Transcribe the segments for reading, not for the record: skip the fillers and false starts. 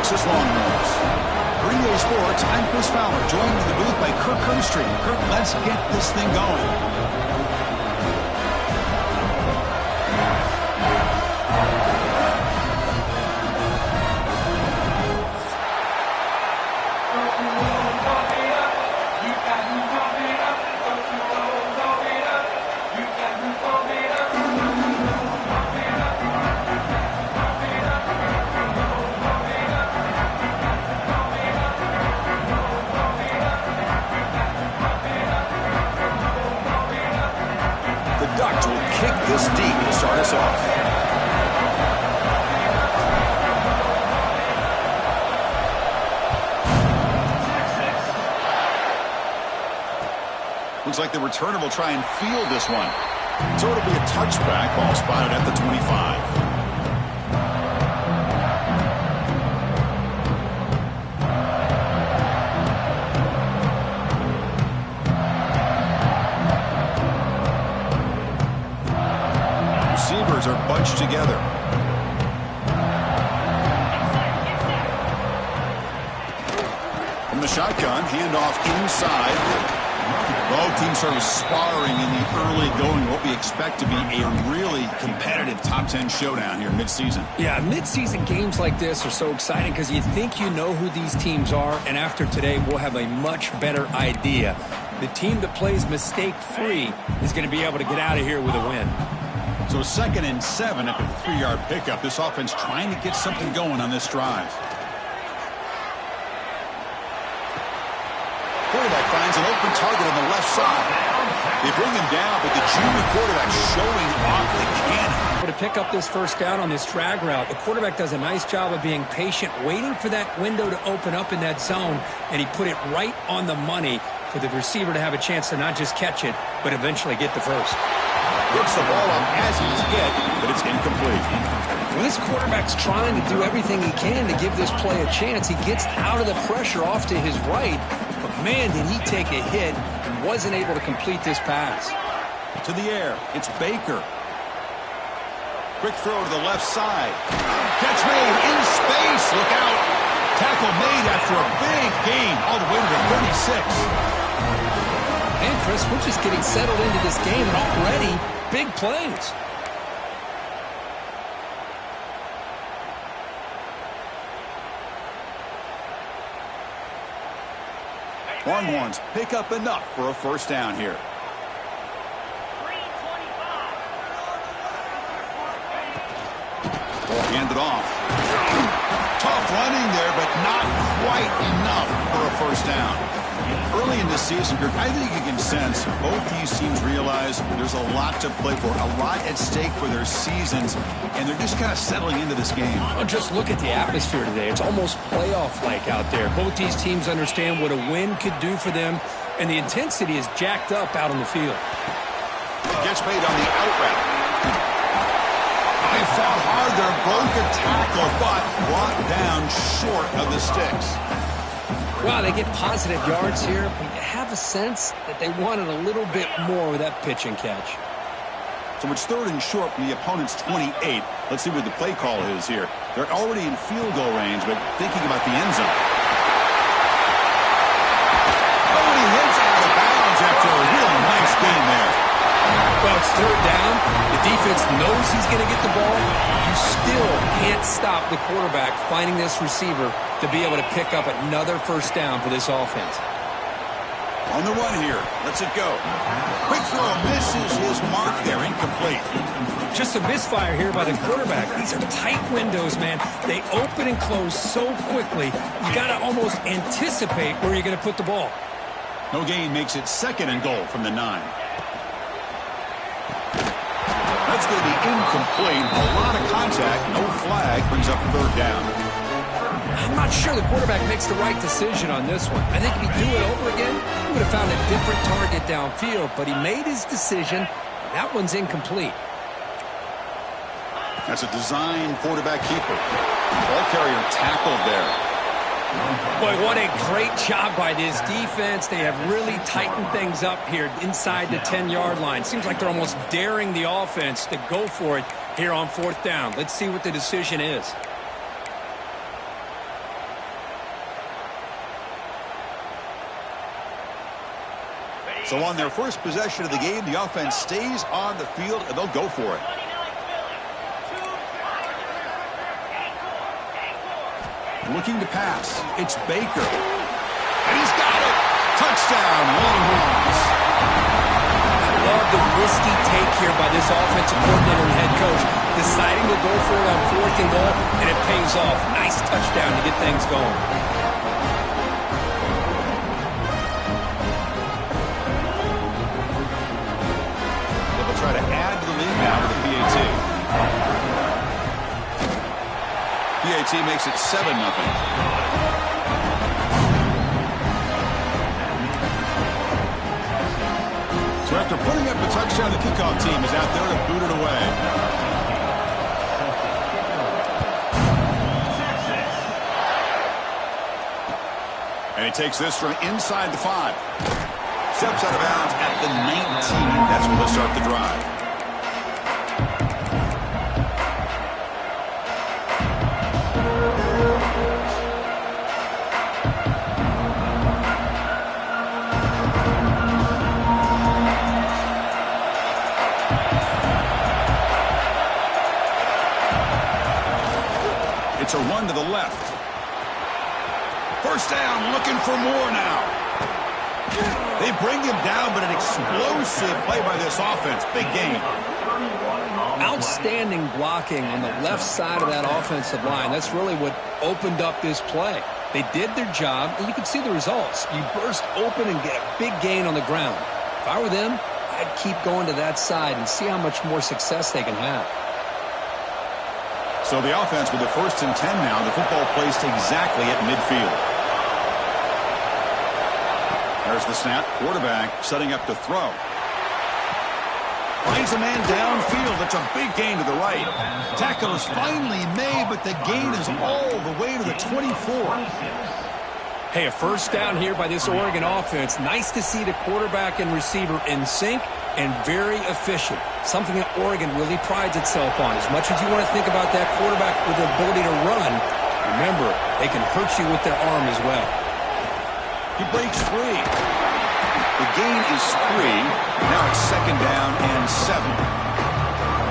Texas Longhorns. Green Bay Sports, I'm Chris Fowler, joined in the booth by Kirk Herbstreit. Kirk, let's get this thing going. This deep to start us off. Looks like the returner will try and field this one. So it'll be a touchback, ball spotted at the 25. Receivers are bunched together. From the shotgun, handoff inside. Both teams sort of sparring in the early going. What we expect to be a really competitive top 10 showdown here mid-season. Yeah, mid-season games like this are so exciting because you think you know who these teams are, and after today we'll have a much better idea. The team that plays mistake-free is going to be able to get out of here with a win. So 2nd and 7 after the 3-yard pickup. This offense trying to get something going on this drive. Quarterback finds an open target on the left side. They bring him down, but the junior quarterback showing off the cannon. To pick up this first down on this drag route, the quarterback does a nice job of being patient, waiting for that window to open up in that zone, and he put it right on the money for the receiver to have a chance to not just catch it, but eventually get the first. Gets the ball up as he's hit, but it's incomplete. Well, this quarterback's trying to do everything he can to give this play a chance. He gets out of the pressure off to his right, but man, did he take a hit and wasn't able to complete this pass. To the air, it's Baker. Quick throw to the left side. Catch made in space. Look out. Tackle made after a big gain all the way to the 36. And Chris, we're just getting settled into this game, and already big plays. Longhorns pick up enough for a first down here. Ball handed off. Tough running there, but not quite enough for a first down. Early in this season, Kirk, I think you can sense both these teams realize there's a lot to play for, a lot at stake for their seasons, and they're just kind of settling into this game. Well, just look at the atmosphere today. It's almost playoff-like out there. Both these teams understand what a win could do for them, and the intensity is jacked up out on the field. Gets made on the out route. They fought hard there, broke a tackle, but brought down short of the sticks. Wow, they get positive yards here, but you have a sense that they wanted a little bit more with that pitch and catch. So it's 3rd and short from the opponent's 28. Let's see what the play call is here. They're already in field goal range, but thinking about the end zone. Oh, and he hits out of bounds after a really nice game there. Well, it's 3rd down. The defense knows he's going to get the ball. You still can't stop the quarterback finding this receiver to be able to pick up another first down for this offense. On the run here. Lets it go. Quick throw misses his mark there. Incomplete. Just a misfire here by the quarterback. These are tight windows, man. They open and close so quickly. You got to almost anticipate where you're going to put the ball. No gain makes it 2nd and goal from the 9. That's going to be incomplete. A lot of contact. No flag. Brings up 3rd down. I'm not sure the quarterback makes the right decision on this one. I think if he'd do it over again, he would have found a different target downfield, but he made his decision. That one's incomplete. That's a design quarterback keeper. Ball carrier tackled there. Boy, what a great job by this defense. They have really tightened things up here inside the 10-yard line. Seems like they're almost daring the offense to go for it here on 4th down. Let's see what the decision is. So on their first possession of the game, the offense stays on the field, and they'll go for it. Looking to pass. It's Baker. And he's got it. Touchdown, Longhorns. I love the risky take here by this offensive coordinator and head coach, deciding to go for it on 4th and goal, and it pays off. Nice touchdown to get things going. They'll try to add to the lead now with the PAT. PAT makes it 7-0. So after putting up a touchdown, the kickoff team is out there to boot it away. And he takes this from inside the 5. Steps out of bounds at the 19. That's when they'll start the drive. It's a run to the left. First down, looking for more now. They bring him down, but an explosive play by this offense. Big game. Outstanding blocking on the left side of that offensive line. That's really what opened up this play. They did their job, and you can see the results. You burst open and get a big gain on the ground. If I were them, I'd keep going to that side and see how much more success they can have. So the offense with the 1st and 10 now. The football placed exactly at midfield. There's the snap. Quarterback setting up to throw. Finds a man downfield. That's a big gain to the right. Tackle is finally made, but the gain is all the way to the 24. Hey, a first down here by this Oregon offense. Nice to see the quarterback and receiver in sync and very efficient. Something that Oregon really prides itself on. As much as you want to think about that quarterback with the ability to run, remember, they can hurt you with their arm as well. He breaks free. The gain is 3. Now it's 2nd down and 7.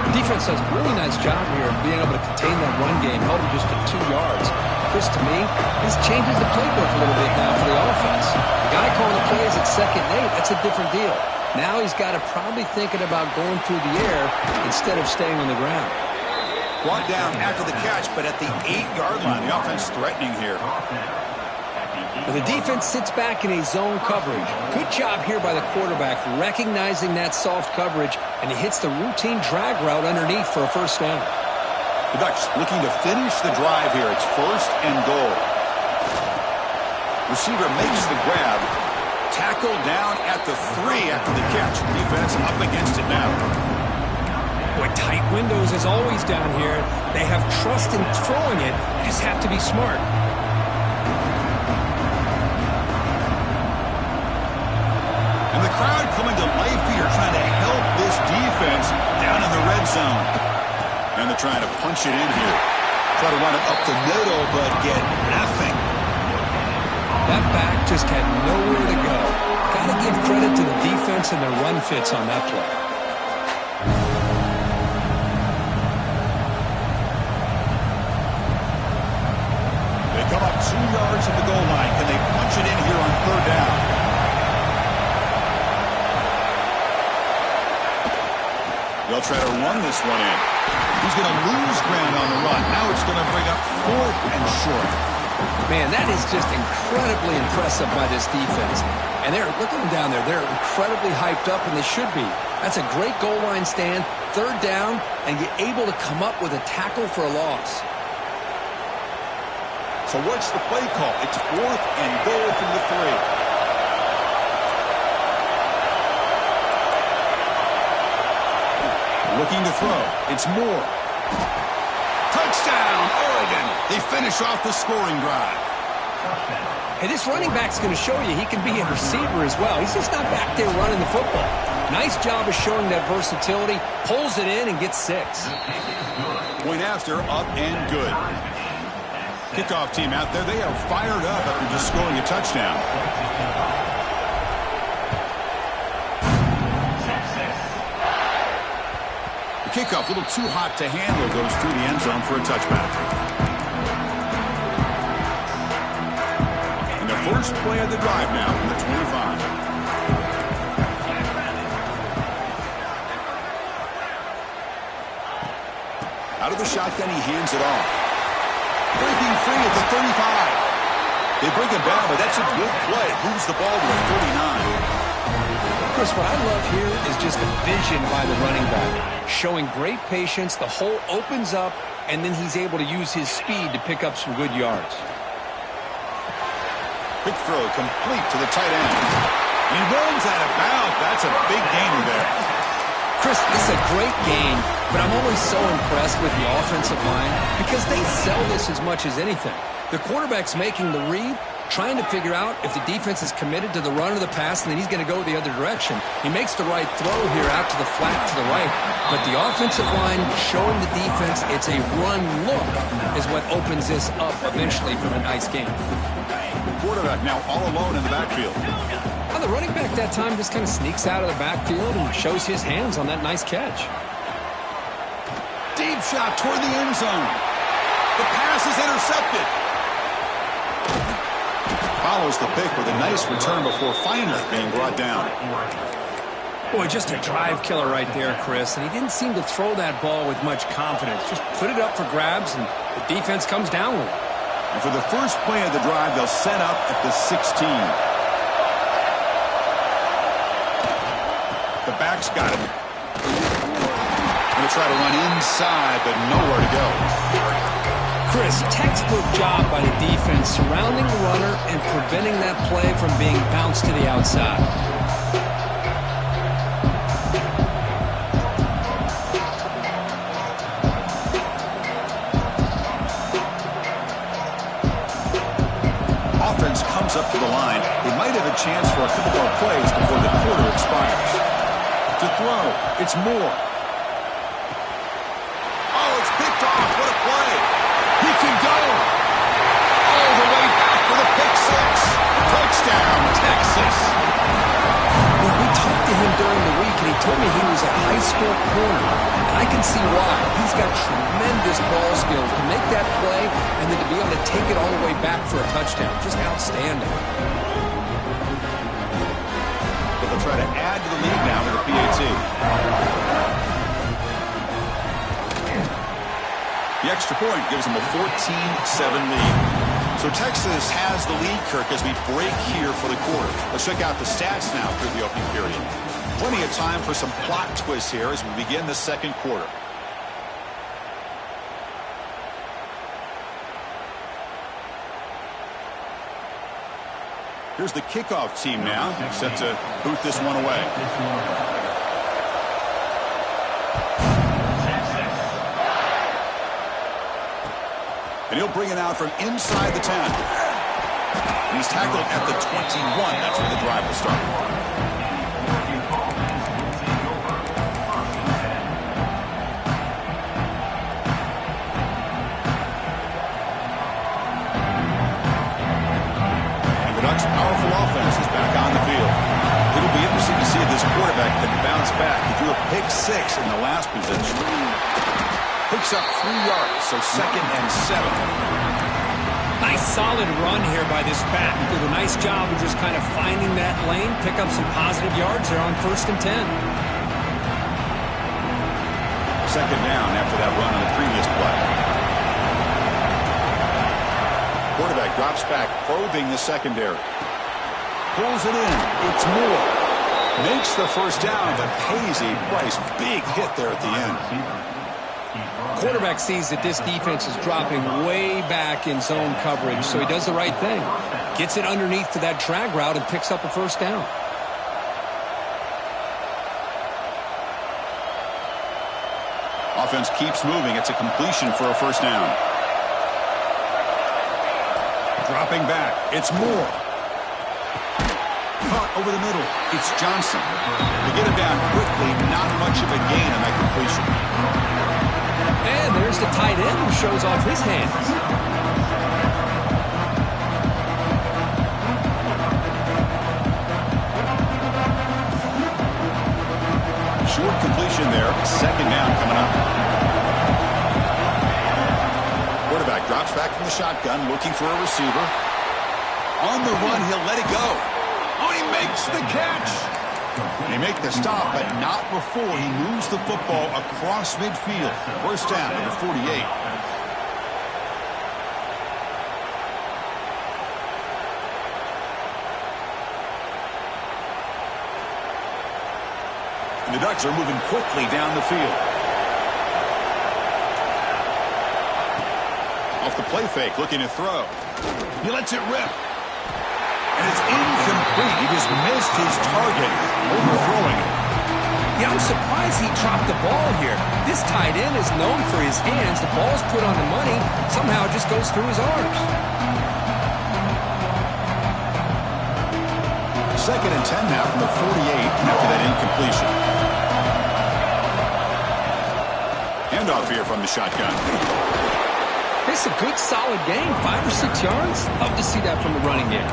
The defense does a really nice job here of being able to contain that run game, held it just to 2 yards. Chris, to me, this changes the playbook a little bit now for the offense. The guy calling the plays at 2nd and 8, that's a different deal. Now he's got to probably thinking about going through the air instead of staying on the ground. Brought down after the catch, but at the 8-yard line. The offense threatening here. Well, the defense sits back in a zone coverage. Good job here by the quarterback recognizing that soft coverage, and he hits the routine drag route underneath for a first down. The Ducks looking to finish the drive here. It's 1st and goal. Receiver makes the grab. Tackle down at the 3 after the catch. Defense up against it now. Boy, tight windows as always down here. They have trust in throwing it. They just have to be smart. And the crowd coming to life here, trying to help this defense down in the red zone. And they're trying to punch it in here. Try to run it up the middle, but get nothing. That back just had nowhere to go. Got to give credit to the defense and their run fits on that play. They come up 2 yards at the goal line. Can they punch it in here on 3rd down? They'll try to run this one in. He's going to lose ground on the run. Now it's going to bring up 4th and short. Man, that is just incredibly impressive by this defense. And they're looking down there. They're incredibly hyped up, and they should be. That's a great goal line stand, 3rd down, and you're able to come up with a tackle for a loss. So what's the play call? It's 4th and goal from the 3. Looking to throw. It's Moore. Touchdown, Oregon. They finish off the scoring drive. Hey, this running back's going to show you he can be a receiver as well. He's just not back there running the football. Nice job of showing that versatility. Pulls it in and gets 6. Point after, up and good. Kickoff team out there. They are fired up after just scoring a touchdown. The kickoff, a little too hot to handle, goes through the end zone for a touchback. And the first play of the drive now from the 25. Out of the shotgun, he hands it off. Breaking free at the 35. They bring him down, but that's a good play. Moves the ball to the 39. Chris, what I love here is just the vision by the running back. Showing great patience, the hole opens up, and then he's able to use his speed to pick up some good yards. Quick throw, complete to the tight end. He runs out of bounds. That's a big gainer there. Chris, this is a great game, but I'm always so impressed with the offensive line because they sell this as much as anything. The quarterback's making the read, trying to figure out if the defense is committed to the run or the pass, and then he's going to go the other direction. He makes the right throw here out to the flat to the right, but the offensive line showing the defense it's a run look is what opens this up eventually from a nice game. Quarterback now all alone in the backfield. Well, the running back that time just kind of sneaks out of the backfield and shows his hands on that nice catch. Deep shot toward the end zone. The pass is intercepted. Follows the pick with a nice return before finally being brought down. Boy, just a drive killer right there, Chris. And he didn't seem to throw that ball with much confidence. Just put it up for grabs, and the defense comes down with it. And for the first play of the drive, they'll set up at the 16. The back's got him. Going to try to run inside, but nowhere to go. Chris, textbook job by the defense surrounding the runner and preventing that play from being bounced to the outside. Offense comes up to the line. They might have a chance for a couple more plays before the quarter expires. To throw, it's Moore. Oh, it's picked off. What a play. He can go all the way back for the pick six. Touchdown, Texas. Well, we talked to him during the week, and he told me he was a high school corner. And I can see why. He's got tremendous ball skills to make that play and then to be able to take it all the way back for a touchdown. Just outstanding. But they'll try to add to the lead now with a PAT. The extra point gives them a 14-7 lead. So Texas has the lead, Kirk, as we break here for the quarter. Let's check out the stats now through the opening period. Plenty of time for some plot twists here as we begin the second quarter. Here's the kickoff team now, set to boot this one away. And he'll bring it out from inside the 10. And he's tackled at the 21. That's where the drive will start. And the Ducks' powerful offense is back on the field. It'll be interesting to see if this quarterback can bounce back. He threw a pick six in the last possession. Picks up 3 yards, so 2nd and 7. Nice solid run here by this back. Did a nice job of just kind of finding that lane, pick up some positive yards there on 1st and 10. 2nd down after that run on the previous play. Quarterback drops back, probing the secondary. Pulls it in. It's Moore. Makes the first down, but pays a price. Big hit there at the end. Quarterback sees that this defense is dropping way back in zone coverage, so he does the right thing. Gets it underneath to that drag route and picks up a first down. Offense keeps moving. It's a completion for a first down. Dropping back. It's Moore. Caught over the middle. It's Johnson. They get it down quickly. Not much of a gain on that completion. And there's the tight end who shows off his hands. Short completion there. 2nd down coming up. shotgun, looking for a receiver. On the run, he'll let it go. Oh, he makes the catch. They make the stop, but not before he moves the football across midfield. First down at the 48. And the Ducks are moving quickly down the field. Off the play fake, looking to throw. He lets it rip. And it's incomplete. He just missed his target, overthrowing it. Yeah, I'm surprised he dropped the ball here. This tight end is known for his hands. The ball's put on the money. Somehow it just goes through his arms. Second and 10 now from the 48 after that incompletion. Handoff here from the shotgun. It's a good, solid game. 5 or 6 yards. Love to see that from the running game.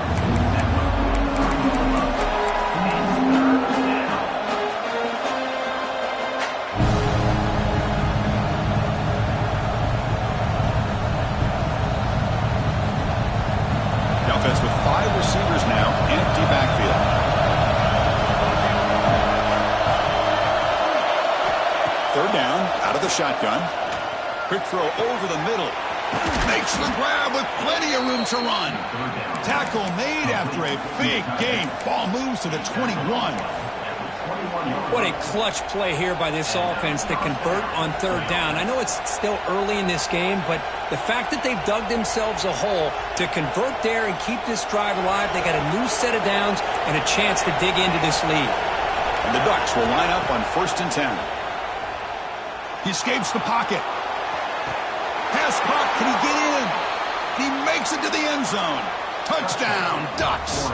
The offense with 5 receivers now, empty backfield. Third down, out of the shotgun. Quick throw over the middle. Makes the grab with plenty of room to run. Tackle made after a big gain. Ball moves to the 21. What a clutch play here by this offense to convert on third down. I know it's still early in this game, but the fact that they've dug themselves a hole to convert there and keep this drive alive, they got a new set of downs and a chance to dig into this lead. And the Ducks will line up on 1st and 10. He escapes the pocket. Pass caught. Can he get in? He makes it to the end zone. Touchdown, Ducks.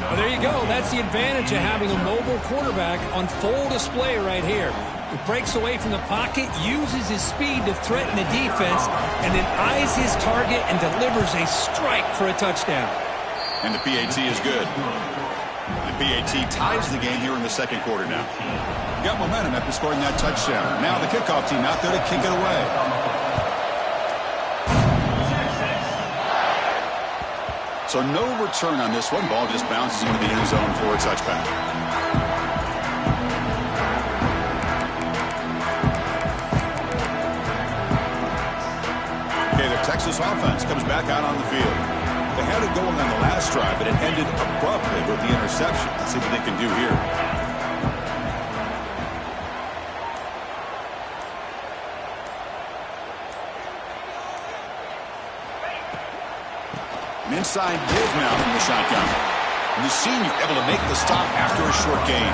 Well, there you go. That's the advantage of having a mobile quarterback on full display right here. He breaks away from the pocket, uses his speed to threaten the defense, and then eyes his target and delivers a strike for a touchdown. And the PAT is good. The PAT ties the game here in the second quarter now. Got momentum after scoring that touchdown. Now the kickoff team out there to kick it away. So no return on this one. Ball just bounces into the end zone for a touchback. Okay, the Texas offense comes back out on the field. They had it going on the last drive, but it ended abruptly with the interception. Let's see what they can do here. An inside give now from the shotgun. And the senior able to make the stop after a short gain.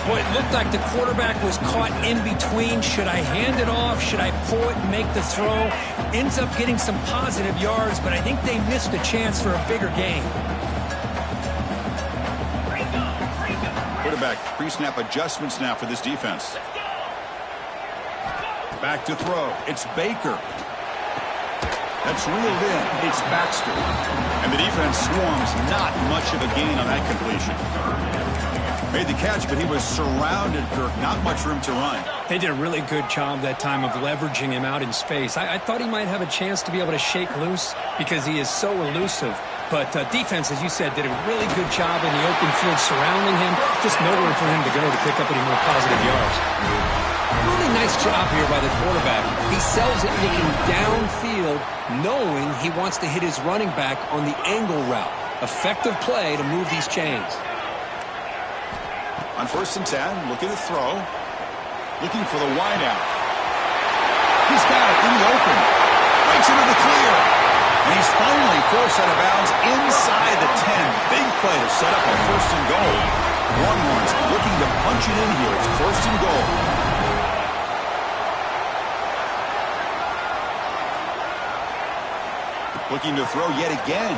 Boy, it looked like the quarterback was caught in between. Should I hand it off? Should I pull it and make the throw? Ends up getting some positive yards, but I think they missed a chance for a bigger gain. Quarterback pre-snap adjustments now for this defense. Back to throw. It's Baker. That's reeled in. It's Baxter. And the defense swarms. Not much of a gain on that completion. Made the catch, but he was surrounded, Kirk. Not much room to run. They did a really good job that time of leveraging him out in space. I thought he might have a chance to be able to shake loose because he is so elusive. But defense, as you said, did a really good job in the open field surrounding him. Just nowhere for him to go to pick up any more positive yards. Really nice job here by the quarterback. He sells it looking downfield, knowing he wants to hit his running back on the angle route. Effective play to move these chains. On 1st and 10, looking to throw. Looking for the wideout. He's got it in the open. Breaks into the clear. And he's finally forced out of bounds inside the 10. Big play to set up a 1st and goal. Longhorns looking to punch it in here. It's 1st and goal. Looking to throw yet again.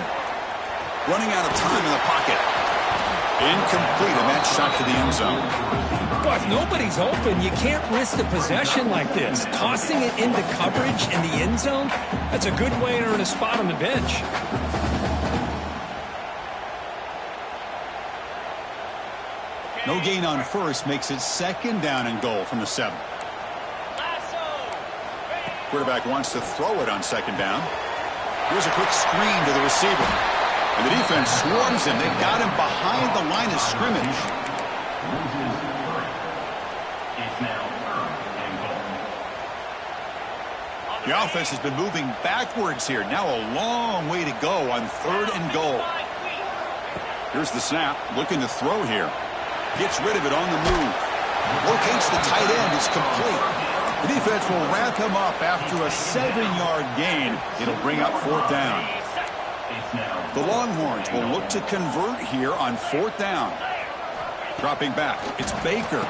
Running out of time in the pocket. Incomplete, and that shot to the end zone. But if nobody's open, you can't risk the possession like this. Tossing it into coverage in the end zone, that's a good way to earn a spot on the bench. No gain on 1st makes it 2nd down and goal from the 7. Quarterback wants to throw it on 2nd down. Here's a quick screen to the receiver. And the defense swarms him. They've got him behind the line of scrimmage. The offense has been moving backwards here. Now a long way to go on 3rd and goal. Here's the snap. Looking to throw here. Gets rid of it on the move. Locates the tight end. It's complete. The defense will wrap him up after a 7-yard gain. It'll bring up 4th down. The Longhorns will look to convert here on 4th down. Dropping back. It's Baker.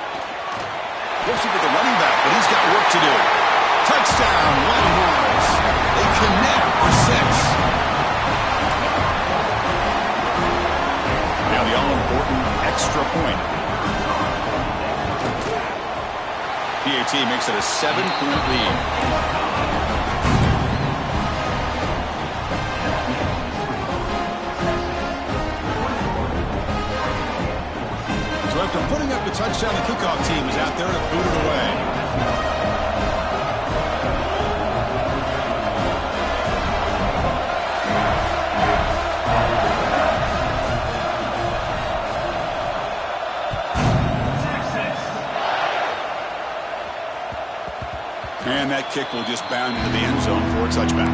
Gives it to the running back, but he's got work to do. Touchdown, Longhorns. They connect for 6. Now the all-important extra point. PAT makes it a 7-point lead. So after putting up the touchdown, the kickoff team is out there to boot it away. And that kick will just bound into the end zone for a touchback.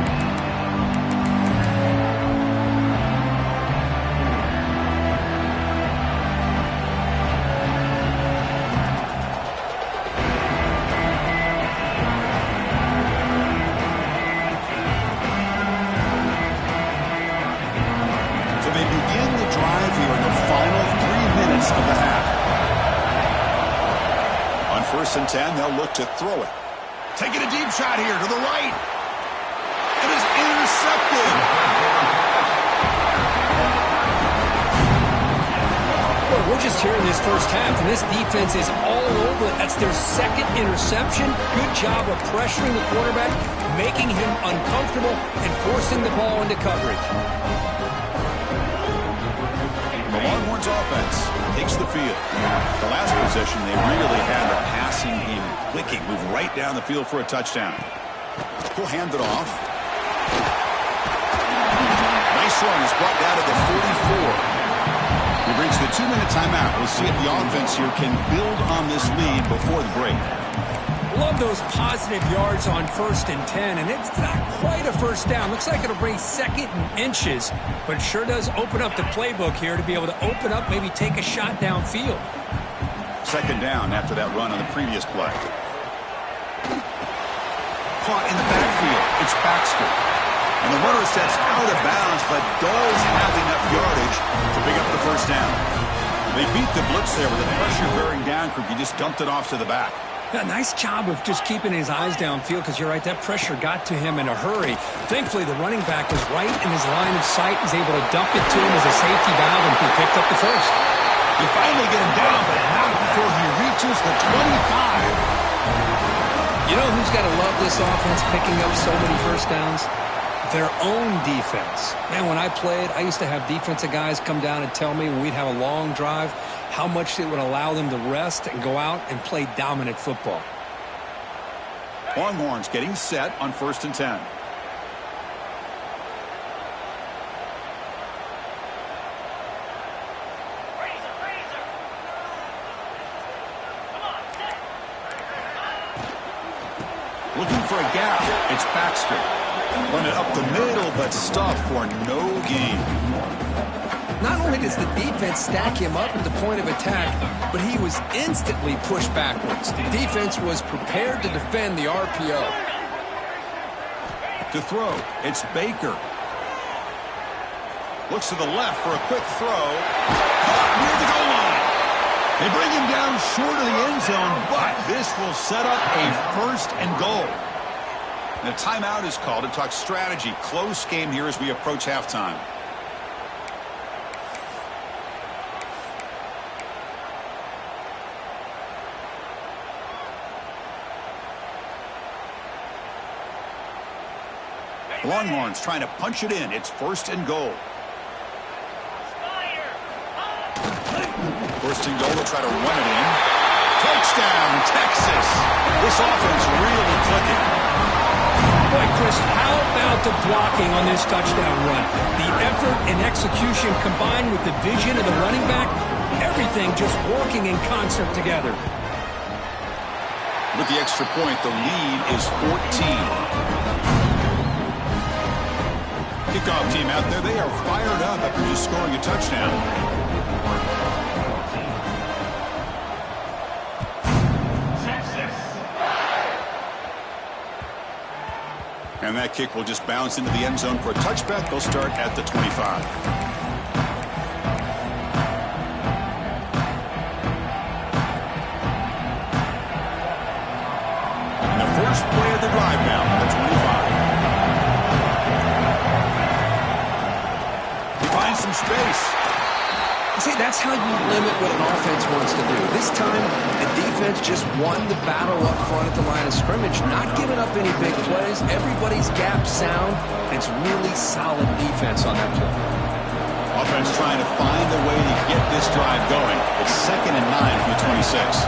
So they begin the drive here in the final 3 minutes of the half. On 1st and 10, they'll look to throw it. Taking a deep shot here to the right. It is intercepted. Well, we're just here in this first half, and this defense is all over it. That's their 2nd interception. Good job of pressuring the quarterback, making him uncomfortable, and forcing the ball into coverage. The Longhorns offense takes the field. The last possession, they really had the passing game clicking. Move right down the field for a touchdown. He'll hand it off. Nice run. Is brought down to the 44. We've reached the 2-minute timeout. We'll see if the offense here can build on this lead before the break. Love those positive yards on 1st and 10, and it's not quite a first down. Looks like it'll bring 2nd and inches, but it sure does open up the playbook here to be able to open up, maybe take a shot downfield. 2nd down after that run on the previous play. Caught in the backfield. It's Baxter. And the runner steps out of bounds, but does have enough yardage to pick up the 1st down. They beat the blitz there with a pressure-bearing down group. He just dumped it off to the back. Yeah, nice job of just keeping his eyes downfield, because you're right, that pressure got to him in a hurry. Thankfully, the running back was right in his line of sight. He's able to dump it to him as a safety valve, and he picked up the 1st. They finally get him down, but not before he reaches the 25. You know who's got to love this offense picking up so many 1st downs? Their own defense. Man, when I played, I used to have defensive guys come down and tell me when we'd have a long drive how much it would allow them to rest and go out and play dominant football. Longhorns getting set on 1st and 10. Looking for a gap. It's Baxter. Run it up the middle, but stuffed for no gain. Not only does the defense stack him up at the point of attack, but he was instantly pushed backwards. The defense was prepared to defend the RPO. To throw, it's Baker. Looks to the left for a quick throw. Caught near the goal line. They bring him down short of the end zone, but this will set up a 1st and goal. And a timeout is called to talk strategy. Close game here as we approach halftime. Longhorns trying to punch it in. It's 1st and goal. 1st and goal. They'll try to run it in. Touchdown, Texas. This offense really clicking. Boy, Chris, how about the blocking on this touchdown run? The effort and execution combined with the vision of the running back, everything just working in concert together. With the extra point, the lead is 14. Kickoff team out there, they are fired up after just scoring a touchdown. And that kick will just bounce into the end zone for a touchback. They'll start at the 25. And the first play of the drive now, the 25. He finds some space. See, that's how you limit what an offense wants to do. This time, the defense just won the battle up front at the line of scrimmage, not giving up any big plays. Everybody's gap sound. It's really solid defense on that play. Offense trying to find a way to get this drive going. It's 2nd and 9 from the 26.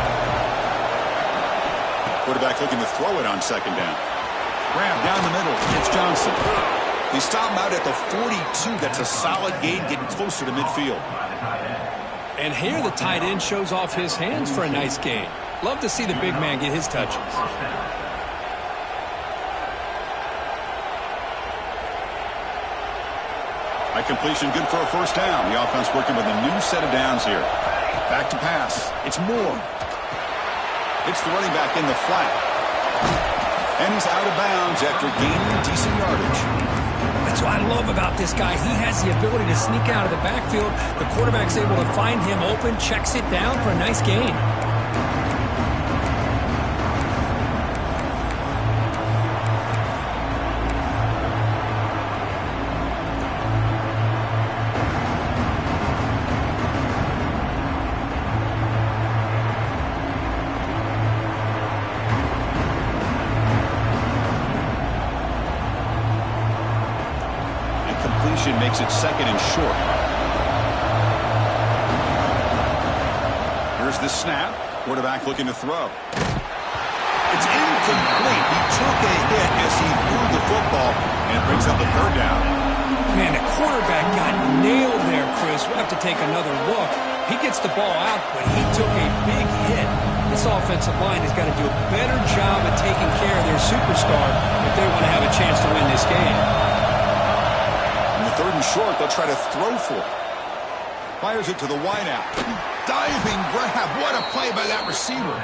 Quarterback looking to throw it on 2nd down. Grab down the middle. It's Johnson. They stop him out at the 42. That's a solid gain, getting closer to midfield. And here the tight end shows off his hands for a nice gain. Love to see the big man get his touches. By completion, good for a first down. The offense working with a new set of downs here. Back to pass. It's Moore. It's the running back in the flat. And he's out of bounds after gaining decent yardage. That's what I love about this guy. He has the ability to sneak out of the backfield. The quarterback's able to find him open, checks it down for a nice gain. Makes it 2nd and short. Here's the snap. Quarterback looking to throw. It's incomplete. He took a hit as he threw the football, and it brings up a 3rd down. Man, the quarterback got nailed there, Chris. We'll have to take another look. He gets the ball out, but he took a big hit. This offensive line has got to do a better job of taking care of their superstar if they want to have a chance to win this game. 3rd and short, they'll try to throw for it. Fires it to the wideout. Diving grab. What a play by that receiver.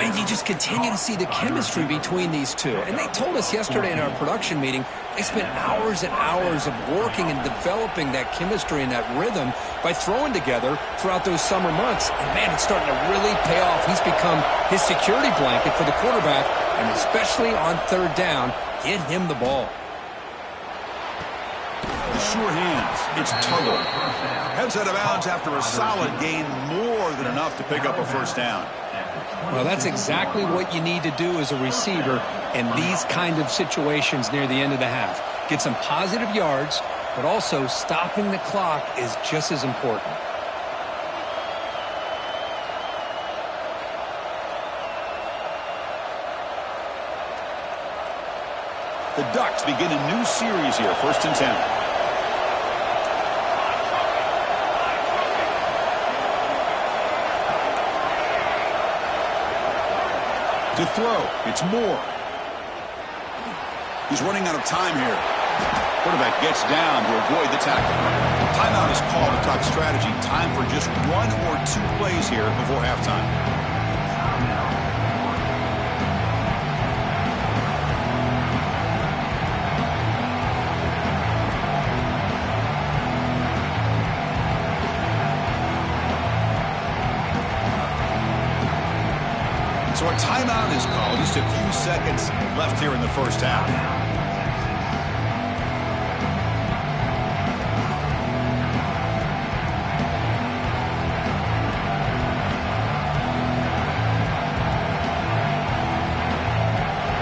And you just continue to see the chemistry between these two. And they told us yesterday in our production meeting, they spent hours and hours of working and developing that chemistry and that rhythm by throwing together throughout those summer months. And, man, it's starting to really pay off. He's become his security blanket for the quarterback, and especially on 3rd down, get him the ball. Sure hands. It's Tuttle. Heads out of bounds after a solid gain, more than enough to pick up a first down. Well, that's exactly what you need to do as a receiver in these kind of situations near the end of the half. Get some positive yards, but also stopping the clock is just as important. The Ducks begin a new series here, 1st and 10. To throw, it's Moore. He's running out of time here. Quarterback gets down to avoid the tackle. Timeout is called to talk strategy. Time for just 1 or 2 plays here before halftime. So a timeout is called. Just a few seconds left here in the first half.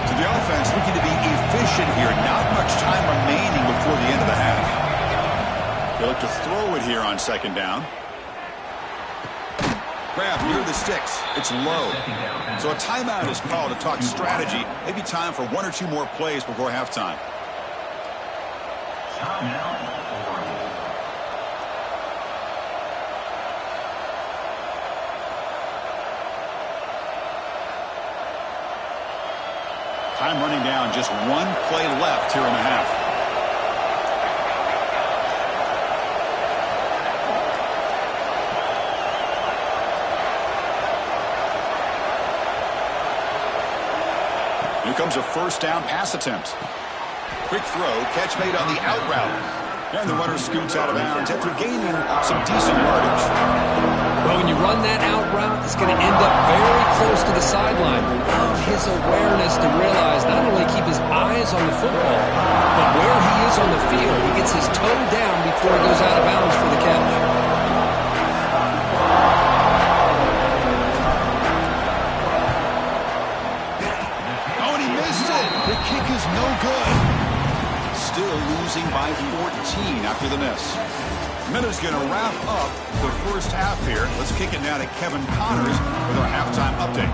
So the offense looking to be efficient here. Not much time remaining before the end of the half. They look to throw it here on 2nd down. grab near the sticks. It's low. So a timeout is called to talk strategy. Maybe time for 1 or 2 more plays before halftime. Time running down, just 1 play left here in the half. Here comes a first down pass attempt. Quick throw, catch made on the out route. And the runner scoots out of bounds after gaining some decent yardage. Well, when you run that out route, it's going to end up very close to the sideline. Love his awareness to realize not only keep his eyes on the football, but where he is on the field. He gets his toe down before he goes out of bounds for the catch. Oh, and he missed it. The kick is no good. Still losing by 14 after the miss. Miller's going to wrap up the first half here. Let's kick it now to Kevin Connors with our halftime update.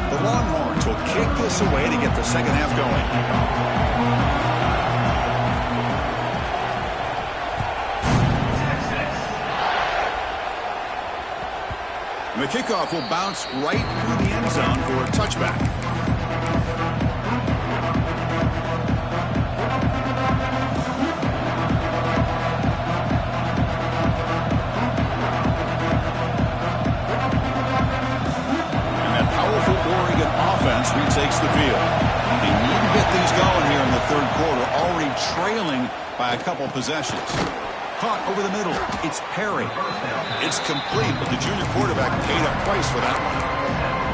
The Longhorns will kick this away to get the second half going. And the kickoff will bounce right through the end zone for a touchback. Retakes the field. They need to get things going here in the third quarter, already trailing by a couple possessions. Caught over the middle. It's Perry. It's complete, but the junior quarterback paid a price for that one.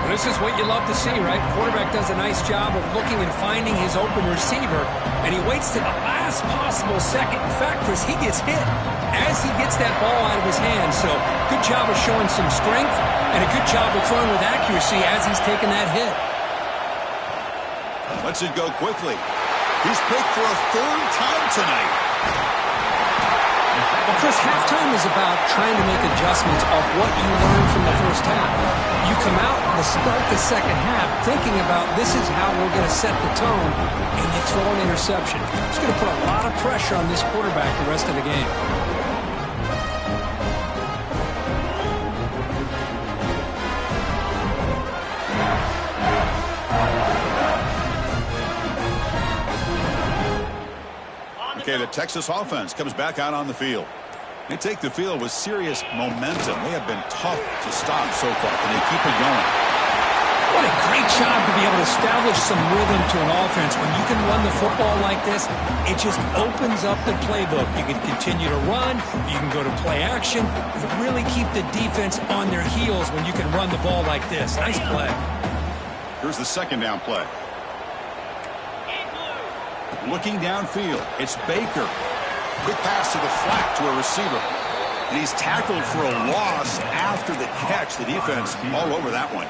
Well, this is what you love to see, right? Quarterback does a nice job of looking and finding his open receiver, and he waits to the last possible second. In fact, Chris, he gets hit as he gets that ball out of his hand. So good job of showing some strength and a good job of throwing with accuracy as he's taking that hit. Lets it go quickly. He's picked for a 3rd time tonight. Well, Chris, halftime is about trying to make adjustments off what you learned from the first half. You come out to start the second half thinking about this is how we're going to set the tone, and you throw an interception. It's going to put a lot of pressure on this quarterback the rest of the game. Okay, the Texas offense comes back out on the field. They take the field with serious momentum. They have been tough to stop so far. Can they keep it going? What a great job to be able to establish some rhythm to an offense. When you can run the football like this, it just opens up the playbook. You can continue to run. You can go to play action. You really keep the defense on their heels when you can run the ball like this. Nice play. Here's the second down play. Looking downfield, it's Baker. Quick pass to the flat to a receiver. And he's tackled for a loss after the catch. The defense all over that one.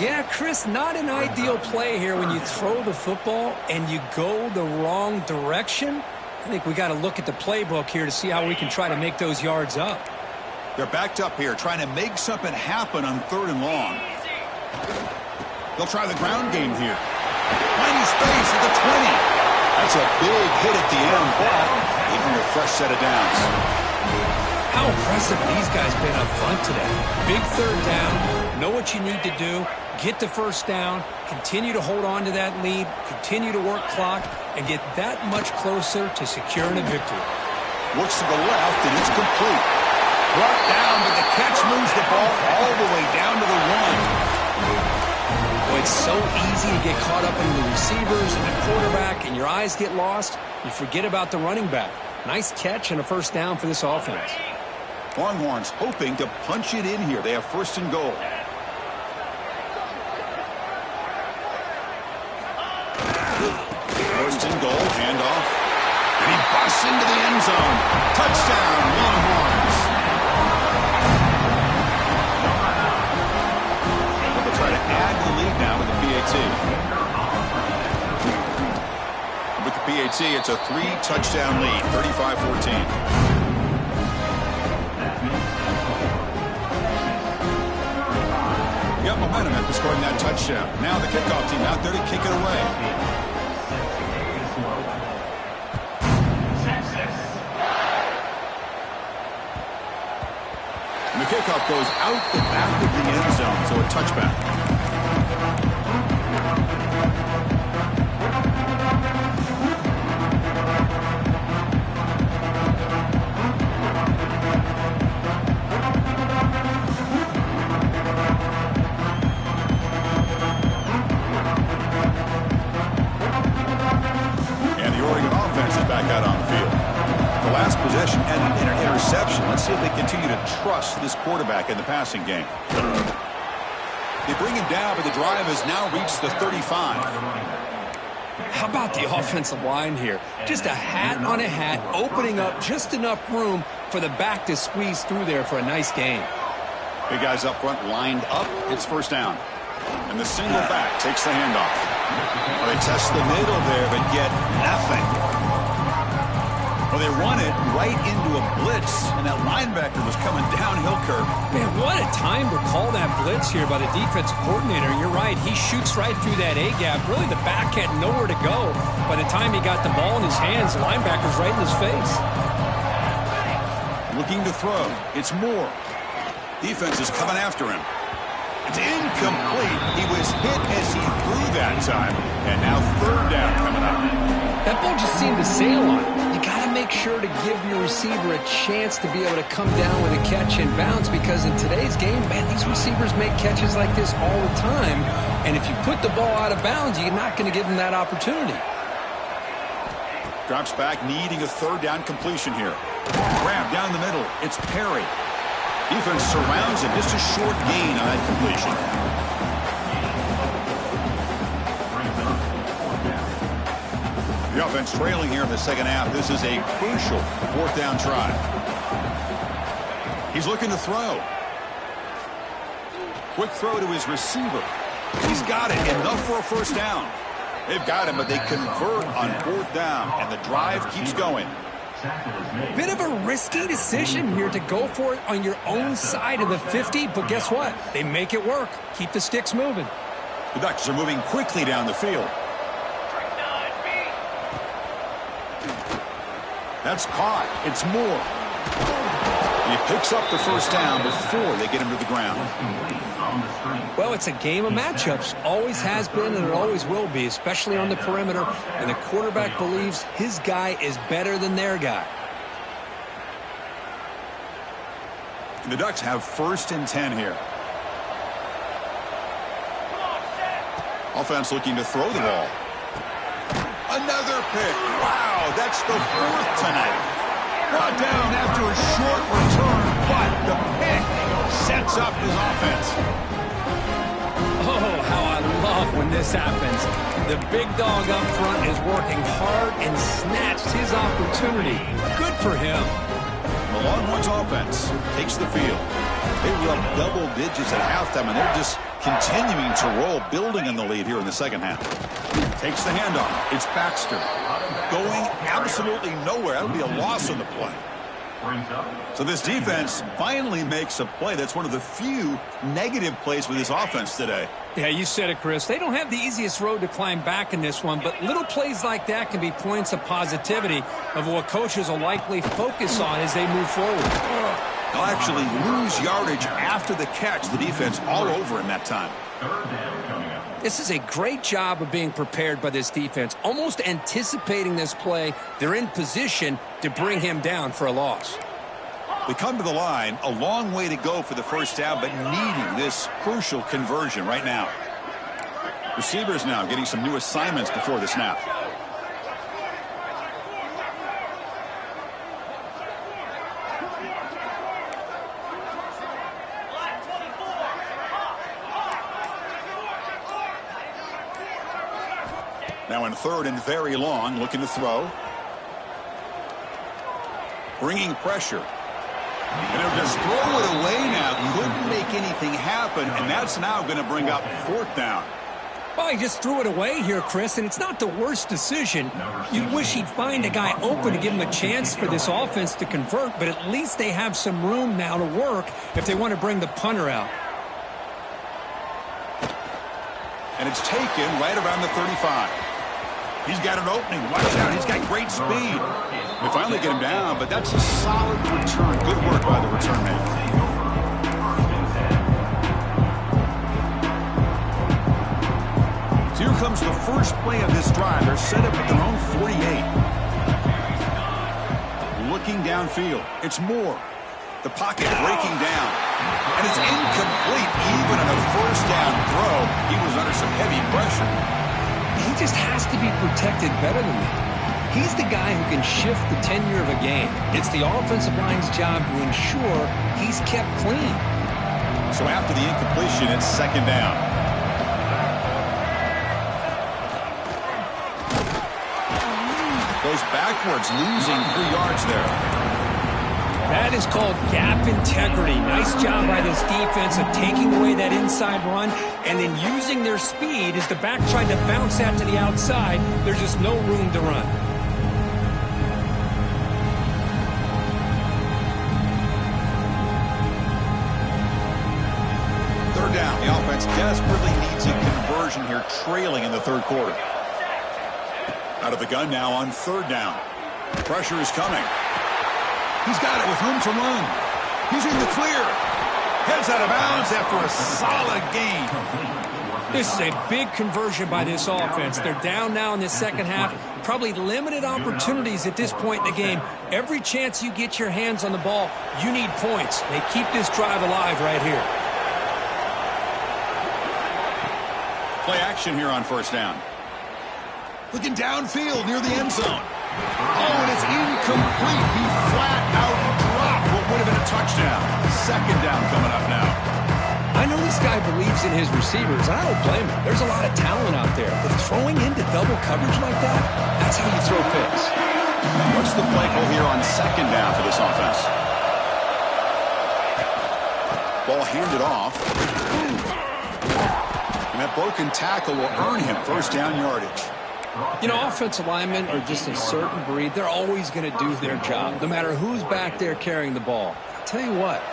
Yeah, Chris, not an ideal play here when you throw the football and you go the wrong direction. I think we got to look at the playbook here to see how we can try to make those yards up. They're backed up here, trying to make something happen on 3rd and long. They'll try the ground game here. Finding space at the 20. That's a big hit at the end, but even a fresh set of downs. How impressive these guys been up front today. Big 3rd down. Know what you need to do. Get the first down. Continue to hold on to that lead. Continue to work clock and get that much closer to securing a victory. Looks to the left, and it's complete. Brought down, but the catch moves the ball all the way down to the 1. Well, it's so easy to get caught up in the receivers and the quarterback, and your eyes get lost. You forget about the running back. Nice catch and a first down for this offense. Longhorns hoping to punch it in here. They have 1st and goal. First and goal, handoff. And he busts into the end zone. Touchdown, Longhorns. They'll try to add to the lead now with the PAT. With the PAT, it's a 3-touchdown lead, 35-14. momentum after scoring that touchdown. Now the kickoff team out there to kick it away. And the kickoff goes out the back of the end zone, so a touchback. Possession and an interception. Let's see if they continue to trust this quarterback in the passing game. They bring him down, but the drive has now reached the 35. How about the offensive line here? Just a hat on a hat, opening up just enough room for the back to squeeze through there for a nice gain. Big guys up front lined up. It's first down. And the single back takes the handoff. Well, they test the middle there, but get nothing. Well, they run it right into a blitz, and that linebacker was coming downhill curve. Man, what a time to call that blitz here by the defensive coordinator. You're right, he shoots right through that A-gap. Really, the back had nowhere to go. By the time he got the ball in his hands, the linebacker's right in his face. Looking to throw. It's Moore. Defense is coming after him. It's incomplete. He was hit as he threw that time, and now third down coming up. That ball just seemed to sail on it. You got to make sure to give your receiver a chance to be able to come down with a catch and bounce, because in today's game, man, these receivers make catches like this all the time. And if you put the ball out of bounds, you're not going to give them that opportunity. Drops back, needing a third down completion here. Grab down the middle. It's Perry. Defense surrounds him. Just a short gain on that completion. The offense trailing here in the second half. This is a crucial fourth down try. He's looking to throw. Quick throw to his receiver. He's got it. Enough for a first down. They've got him, but they convert on fourth down, and the drive keeps going. Bit of a risky decision here to go for it on your own side of the 50, but guess what? They make it work. Keep the sticks moving. The Ducks are moving quickly down the field. That's caught. It's Moore. He picks up the first down before they get him to the ground. Well, it's a game of matchups. Always has been, and it always will be, especially on the perimeter. And the quarterback believes his guy is better than their guy. And the Ducks have 1st and 10 here. Offense looking to throw the ball. Another pick. Wow, that's the 4th tonight. Brought down after a short return, but the pick sets up his offense. Oh, how I love when this happens. The big dog up front is working hard and snatched his opportunity. Good for him. The Longhorns offense takes the field. They were up double digits at halftime, and they're just continuing to roll, building on the lead here in the second half. Takes the handoff. It's Baxter. Going absolutely nowhere. That would be a loss on the play. So this defense finally makes a play. That's one of the few negative plays for this offense today. Yeah, you said it, Chris. They don't have the easiest road to climb back in this one, but little plays like that can be points of positivity of what coaches will likely focus on as they move forward. They'll actually lose yardage after the catch. The defense all over him that time. This is a great job of being prepared by this defense, almost anticipating this play. They're in position to bring him down for a loss. They come to the line, a long way to go for the first down, but needing this crucial conversion right now. Receivers now getting some new assignments before the snap. Now in 3rd and very long, looking to throw. Bringing pressure. And they'll just throw it away now. Couldn't make anything happen, and that's now going to bring up 4th down. Well, he just threw it away here, Chris, and it's not the worst decision. You wish he'd find a guy open to give him a chance for this offense to convert, but at least they have some room now to work if they want to bring the punter out. And it's taken right around the 35. He's got an opening. Watch out. He's got great speed. They finally get him down, but that's a solid return. Good work by the return man. So here comes the first play of this drive. They're set up at their own 48. Looking downfield. It's Moore. The pocket breaking down. And it's incomplete. Even on a first down throw, he was under some heavy pressure. He just has to be protected better than that. He's the guy who can shift the tenure of a game. It's the offensive line's job to ensure he's kept clean. So after the incompletion, it's second down. Goes backwards, losing 3 yards there. That is called gap integrity. Nice job by this defense of taking away that inside run and then using their speed as the back tried to bounce that to the outside. There's just no room to run. Third down. The offense desperately needs a conversion here, trailing in the third quarter. Out of the gun now on third down. Pressure is coming. He's got it with room to run. He's in the clear. Heads out of bounds after a solid gain. This is a big conversion by this offense. They're down now in the second half. Probably limited opportunities at this point in the game. Every chance you get your hands on the ball, you need points. They keep this drive alive right here. Play action here on first down. Looking downfield near the end zone. Oh, and it's incomplete. He flat out dropped what would have been a touchdown. Second down coming up now. I know this guy believes in his receivers, and I don't blame him. There's a lot of talent out there. But throwing into double coverage like that, that's how you throw picks. What's the play call here on second down for this offense? Ball handed off. And that broken tackle will earn him first down yardage. You know, offensive linemen are just a certain breed. They're always going to do their job, no matter who's back there carrying the ball. I'll tell you what,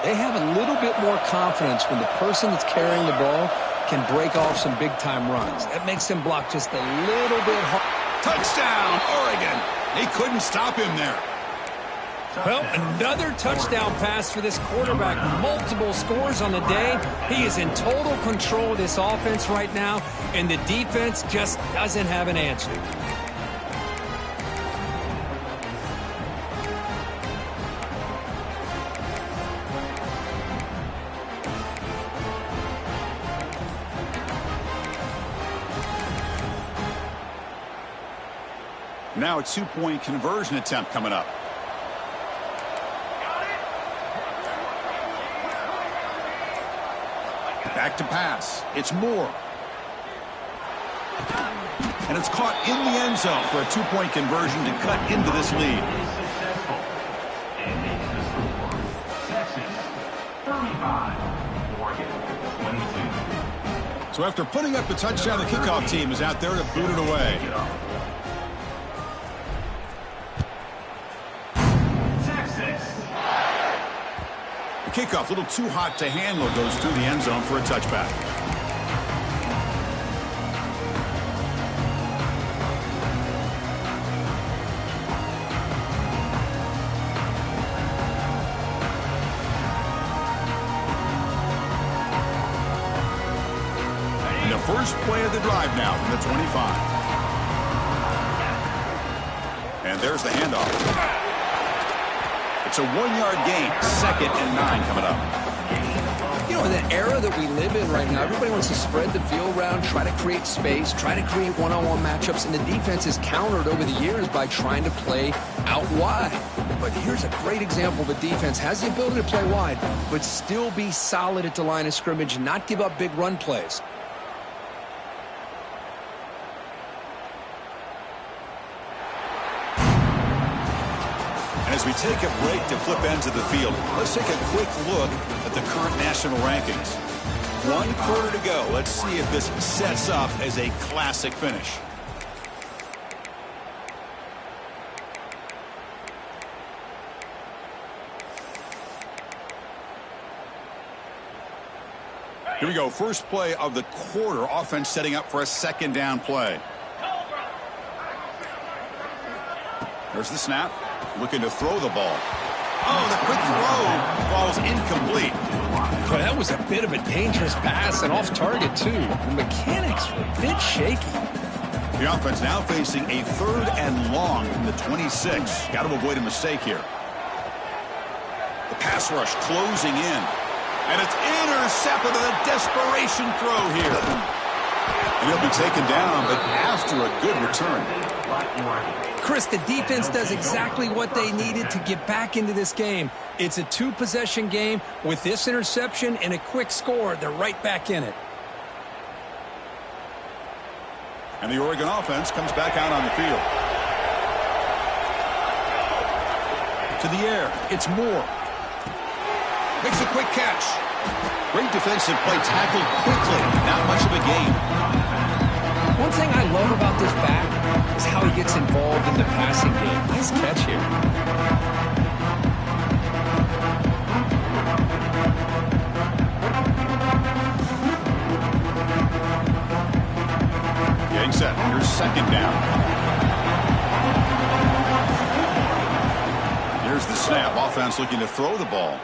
they have a little bit more confidence when the person that's carrying the ball can break off some big-time runs. That makes them block just a little bit hard. Touchdown, Oregon. They couldn't stop him there. Well, another touchdown pass for this quarterback. Multiple scores on the day. He is in total control of this offense right now, and the defense just doesn't have an answer. Now a two-point conversion attempt coming up. Back to pass. It's Moore. And it's caught in the end zone for a two-point conversion to cut into this lead. So after putting up the touchdown, the kickoff team is out there to boot it away. Kickoff, a little too hot to handle, goes through the end zone for a touchback. And the first play of the drive now from the 25. And there's the handoff. It's a 1-yard gain, 2nd and 9 coming up. You know, in the era that we live in right now, everybody wants to spread the field around, try to create space, try to create one-on-one matchups, and the defense is countered over the years by trying to play out wide. But here's a great example. The defense has the ability to play wide, but still be solid at the line of scrimmage and not give up big run plays. As we take a break to flip ends of the field, let's take a quick look at the current national rankings. 1 quarter to go. Let's see if this sets up as a classic finish. Here we go. First play of the quarter. Offense setting up for a second down play. There's the snap. Looking to throw the ball. Oh, the quick throw falls incomplete. Well, that was a bit of a dangerous pass and off target, too. The mechanics were a bit shaky. The offense now facing a 3rd and long from the 26. Got to avoid a mistake here. The pass rush closing in. And it's intercepted with a desperation throw here. And he'll be taken down, but after a good return. Chris, the defense does exactly what they needed to get back into this game. It's a 2-possession game. With this interception and a quick score, they're right back in it. And the Oregon offense comes back out on the field. To the air, it's Moore. Makes a quick catch. Great defensive play, tackled quickly. Not much of a gain. One thing I love about this back is how he gets involved in the passing game. Nice catch here. Getting set. Here's second down. Here's the snap. Offense looking to throw the ball.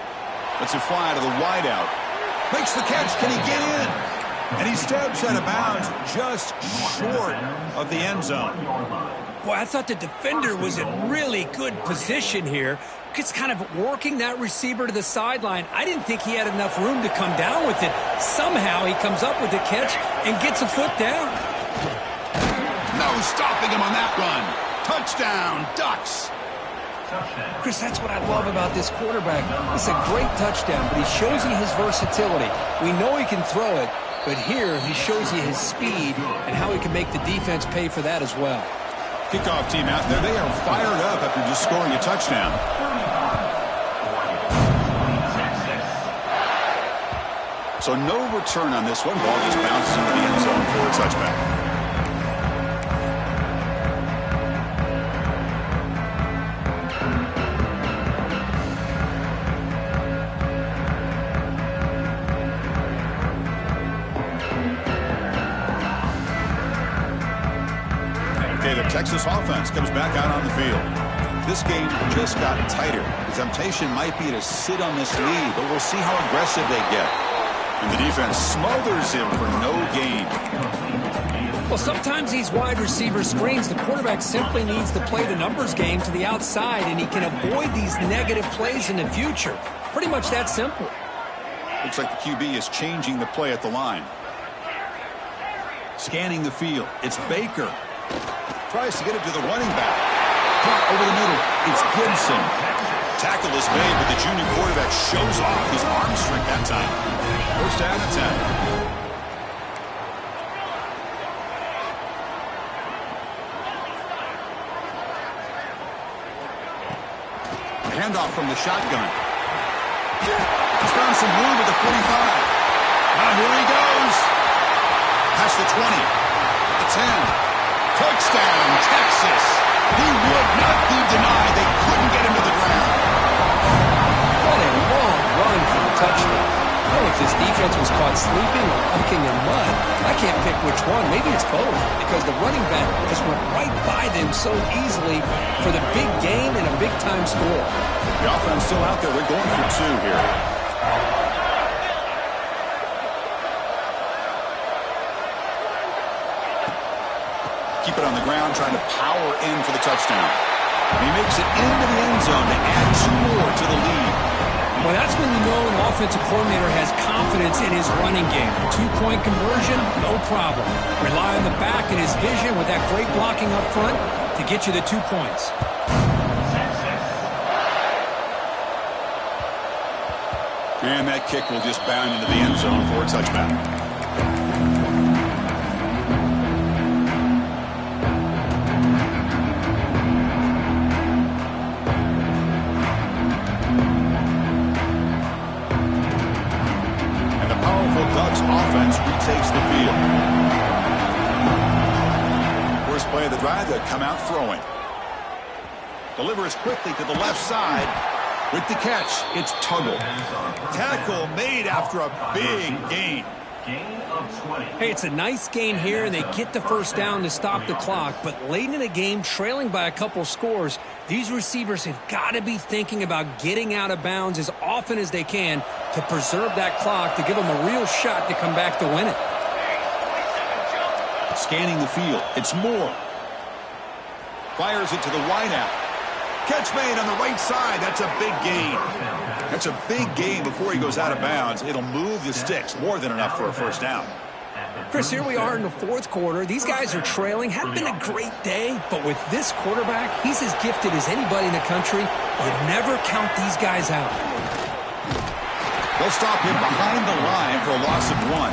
Lets it fly to the wideout. Makes the catch. Can he get in? And he steps out of bounds just short of the end zone. Boy, I thought the defender was in really good position here. It's kind of working that receiver to the sideline. I didn't think he had enough room to come down with it. Somehow he comes up with the catch and gets a foot down. No stopping him on that run. Touchdown, Ducks. Chris, that's what I love about this quarterback. It's a great touchdown, but he shows you his versatility. We know he can throw it, but here he shows you his speed and how he can make the defense pay for that as well. Kickoff team out there. They are fired up after just scoring a touchdown. So no return on this one. Ball just bounces into the end zone for a touchback. Texas offense comes back out on the field. This game just got tighter. The temptation might be to sit on this lead, but we'll see how aggressive they get. And the defense smothers him for no gain. Well, sometimes these wide receiver screens, the quarterback simply needs to play the numbers game to the outside, and he can avoid these negative plays in the future. Pretty much that simple. Looks like the QB is changing the play at the line. Scanning the field. It's Baker. Tries to get it to the running back. Drop over the middle. It's Gibson. Tackle is made, but the junior quarterback shows off his arm strength that time. First down and 10. Handoff from the shotgun. He's found some room at the 45. Now here he goes. Past the 20. The 10. Touchdown, Texas. He would not be denied. They couldn't get him to the ground. What a long run for a touchdown. I don't know if this defense was caught sleeping or walking in mud. I can't pick which one. Maybe it's both, because the running back just went right by them so easily for the big gain and a big-time score. The offense still out there. They're going for 2 here. Keep it on the ground, trying to power in for the touchdown. And he makes it into the end zone to add 2 more to the lead. Well, that's when you know an offensive coordinator has confidence in his running game. 2-point conversion, no problem. Rely on the back and his vision with that great blocking up front to get you the 2 points. And that kick will just bound into the end zone for a touchback. Offense retakes the field. First play of the drive, they come out throwing. Delivers quickly to the left side. With the catch, it's Tuggle. Tackle made after a big gain. Hey, it's a nice gain here, and they get the first down to stop the clock. But late in the game, trailing by a couple scores, these receivers have got to be thinking about getting out of bounds as often as they can to preserve that clock, to give them a real shot to come back to win it. Scanning the field. It's Moore. Fires it to the wideout. Catch made on the right side. That's a big gain. That's a big gain before he goes out of bounds. It'll move the sticks. More than enough for a first down. Chris, here we are in the fourth quarter. These guys are trailing. Hadn't been a great day, but with this quarterback, he's as gifted as anybody in the country. You never count these guys out. They'll stop him behind the line for a loss of 1.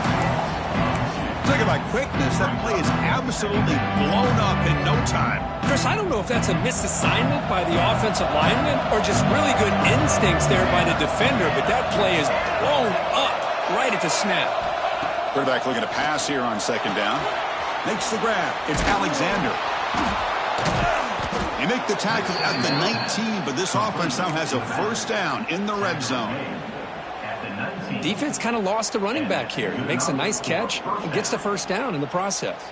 Talking about quickness, that play is absolutely blown up in no time. Chris, I don't know if that's a misassignment by the offensive lineman or just really good instincts there by the defender, but that play is blown up right at the snap. Quarterback looking to pass here on second down. Makes the grab. It's Alexander. They make the tackle at the 19, but this offense now has a first down in the red zone. Defense kind of lost the running back here. He makes a nice catch and gets the first down in the process.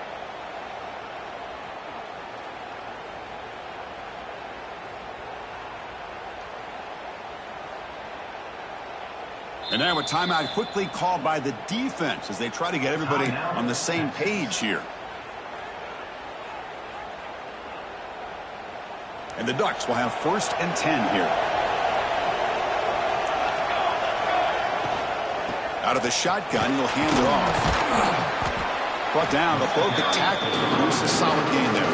And now a timeout quickly called by the defense as they try to get everybody on the same page here. And the Ducks will have 1st and 10 here. Out of the shotgun, he'll hand it off. Brought down, but broke the tackle. Produce a solid gain there.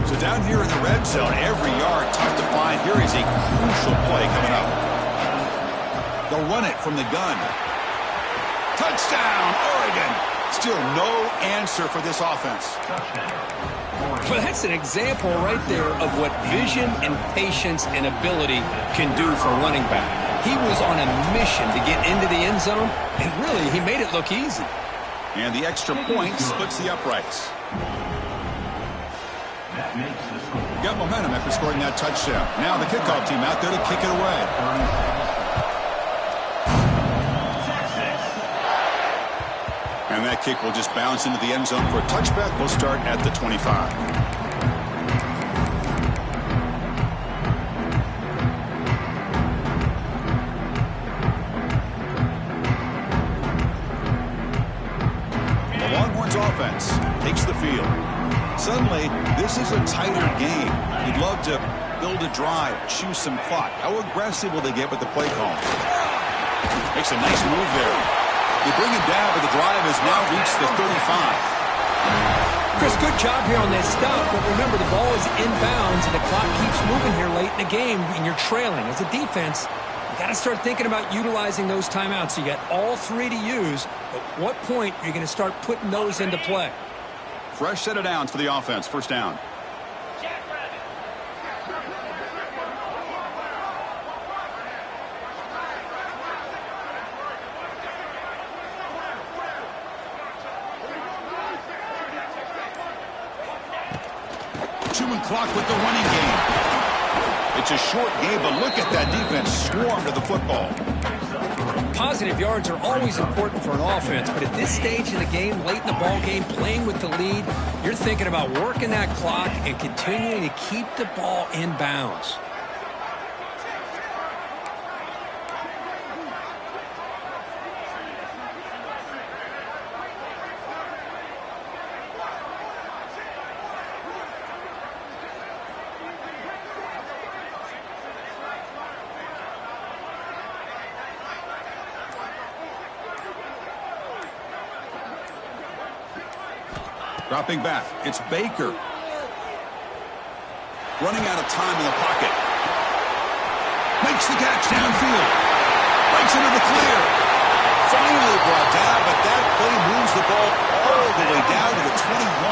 So down here in the red zone, every yard tough to find. Here is a crucial play coming up. They'll run it from the gun. Touchdown, Oregon! Still no answer for this offense. Well, that's an example right there of what vision and patience and ability can do for a running back. He was on a mission to get into the end zone, and really, he made it look easy. And the extra point splits the uprights. Got momentum after scoring that touchdown. Now the kickoff team out there to kick it away. And that kick will just bounce into the end zone for a touchback. We'll start at the 25. The Longhorns offense takes the field. Suddenly, this is a tighter game. You'd love to build a drive, choose some clock. How aggressive will they get with the play call? Makes a nice move there. They bring him down, but the drive has now reached the 35. Chris, good job here on that stop, but remember, the ball is inbounds, and the clock keeps moving here late in the game, and you're trailing. As a defense, you got to start thinking about utilizing those timeouts. You got all 3 to use. At what point are you going to start putting those into play? Fresh set of downs for the offense. First down. Chewing clock with the running game. It's a short game, but look at that defense swarm to the football. Positive yards are always important for an offense, but at this stage in the game, late in the ball game, playing with the lead, you're thinking about working that clock and continuing to keep the ball in bounds. Dropping back, it's Baker. Running out of time in the pocket. Makes the catch downfield. Breaks into the clear. Finally brought down, but that play moves the ball all the way down to the 21.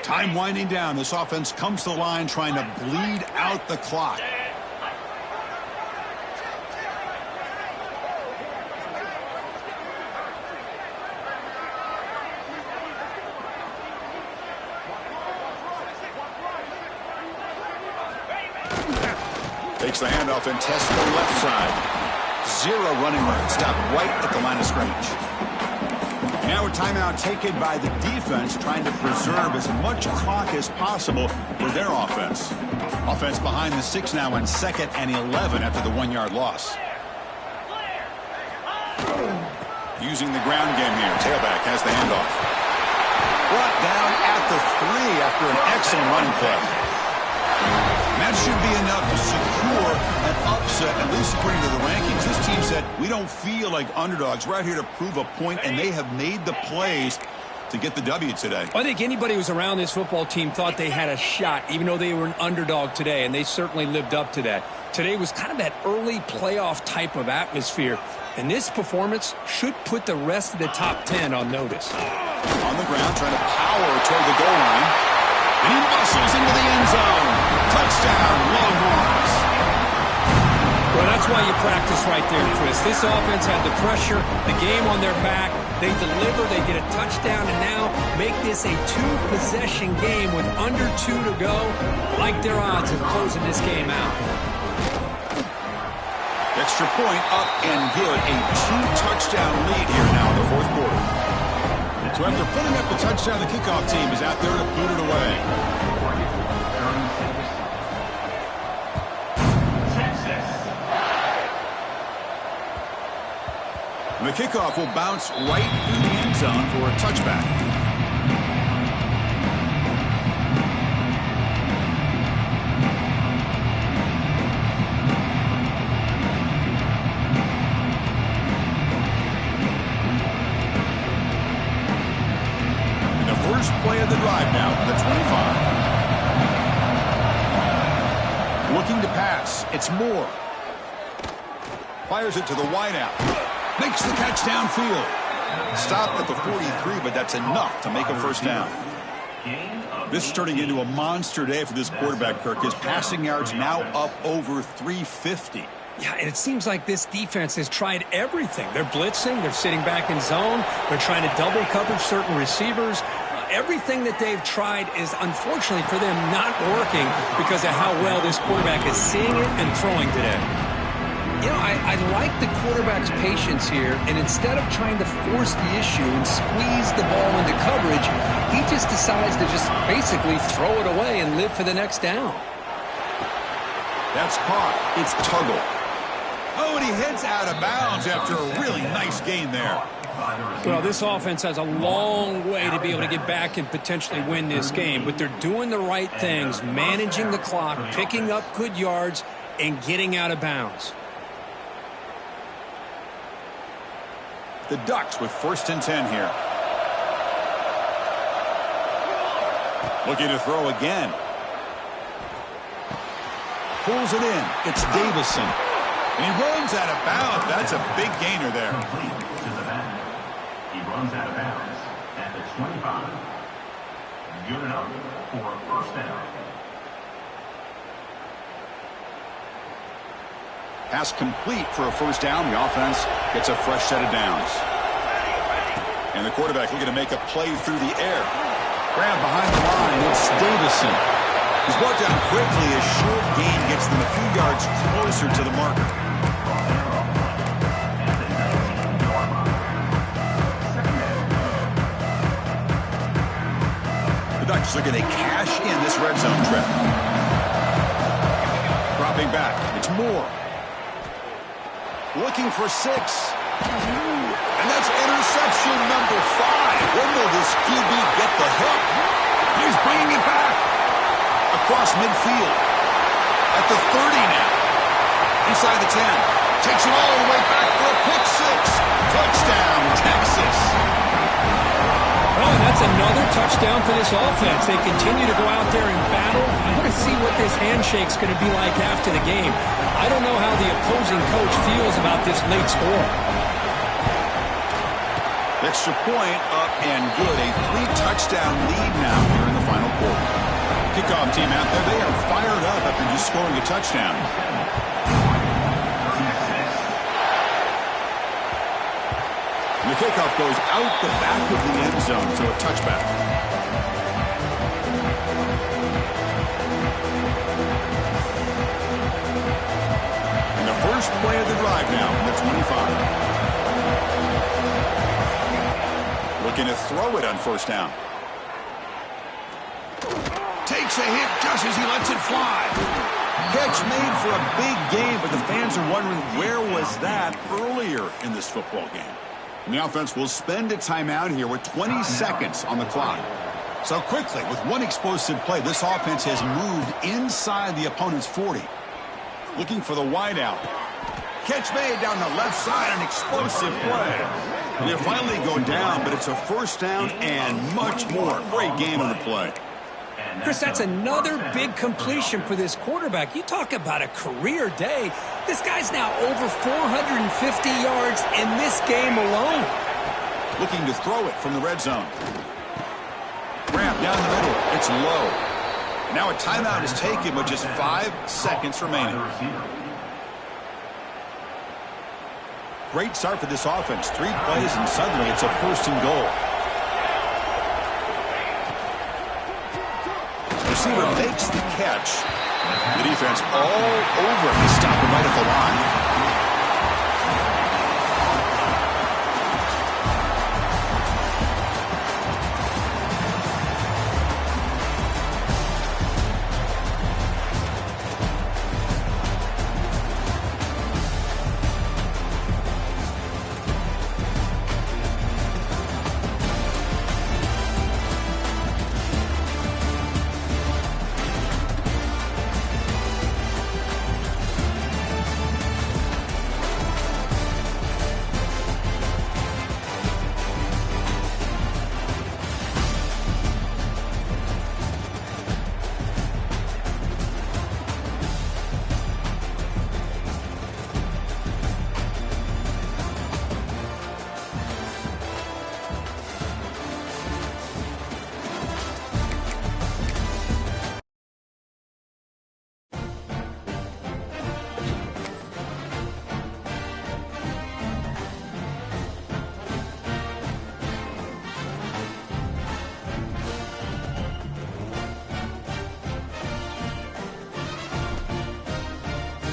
Time winding down. This offense comes to the line trying to bleed out the clock. Takes the handoff and tests the left side. Zero running room. Stop right at the line of scrimmage. Now a timeout taken by the defense, trying to preserve as much clock as possible for their offense. Offense behind the 6 now on 2nd and 11 after the 1-yard loss. Using the ground game here. Tailback has the handoff. Brought down at the 3 after an excellent running play. That should be enough to secure an upset, at least according to the rankings. This team said, we don't feel like underdogs. We're out here to prove a point, and they have made the plays to get the W today. I think anybody who's around this football team thought they had a shot, even though they were an underdog today, and they certainly lived up to that. Today was kind of that early playoff type of atmosphere, and this performance should put the rest of the top 10 on notice. On the ground, trying to power toward the goal line. And he muscles into the end zone. Touchdown, Longhorns. Well, that's why you practice right there, Chris. This offense had the pressure, the game on their back. They deliver, they get a touchdown, and now make this a 2-possession game with under 2 to go. Like their odds of closing this game out. Extra point up and good. A 2-touchdown lead here now in the 4th quarter. So after putting up the touchdown, the kickoff team is out there to boot it away. And the kickoff will bounce right through the end zone for a touchback. First play of the drive now for the 25. Looking to pass. It's Moore. Fires it to the wideout. Makes the catch downfield. Stopped at the 43, but that's enough to make a first down. This is turning into a monster day for this quarterback, Kirk. His passing yards now up over 350. Yeah, and it seems like this defense has tried everything. They're blitzing. They're sitting back in zone. They're trying to double coverage certain receivers. Everything that they've tried is, unfortunately for them, not working because of how well this quarterback is seeing it and throwing today. You know, I like the quarterback's patience here, and instead of trying to force the issue and squeeze the ball into coverage, he just decides to just basically throw it away and live for the next down. That's caught. It's Tuggle. Oh, and he heads out of bounds after a really nice gain there. Well, this offense has a long way to be able to get back and potentially win this game, but they're doing the right things, managing the clock, picking up good yards, and getting out of bounds. The Ducks with 1st and 10 here. Looking to throw again. Pulls it in. It's Davison. And he runs out of bounds. That's a big gainer there. He runs out of bounds at the 25. Good enough for a first down. Pass complete for a first down. The offense gets a fresh set of downs. And the quarterback looking to make a play through the air. Grab behind the line. It's Davison. He's brought down quickly. A short gain gets them a few yards closer to the marker. Ducks looking to cash in this red zone trip. Dropping back. It's Moore. Looking for 6. And that's interception number 5. When will this QB get the hook? He's bringing it back. Across midfield. At the 30 now. Inside the 10. Takes it all the way back for a pick 6. Touchdown, Texas. Oh, and that's another touchdown for this offense. They continue to go out there and battle. I want to see what this handshake's going to be like after the game. I don't know how the opposing coach feels about this late score. They Extra point up and good. A 3-touchdown lead now here in the final quarter. Kickoff team out there. They are fired up after just scoring a touchdown. And the kickoff goes out the back of the end zone, so a touchback. And the first play of the drive now from the 25. Looking to throw it on first down. Takes a hit just as he lets it fly. Catch made for a big gain, but the fans are wondering where was that earlier in this football game. And the offense will spend a timeout here with 20 seconds on the clock. So quickly, with one explosive play, this offense has moved inside the opponent's 40. Looking for the wideout. Catch made down the left side, an explosive play. They finally go down, but it's a first down and much more. Great game on the play. Chris, that's another big completion for this quarterback. You talk about a career day. This guy's now over 450 yards in this game alone. Looking to throw it from the red zone. Ramp down the middle. It's low. Now a timeout is taken with just 5 seconds remaining. Great start for this offense. 3 plays, and suddenly it's a first and goal. The receiver makes the catch. The defense all over him. They stop him right at the line.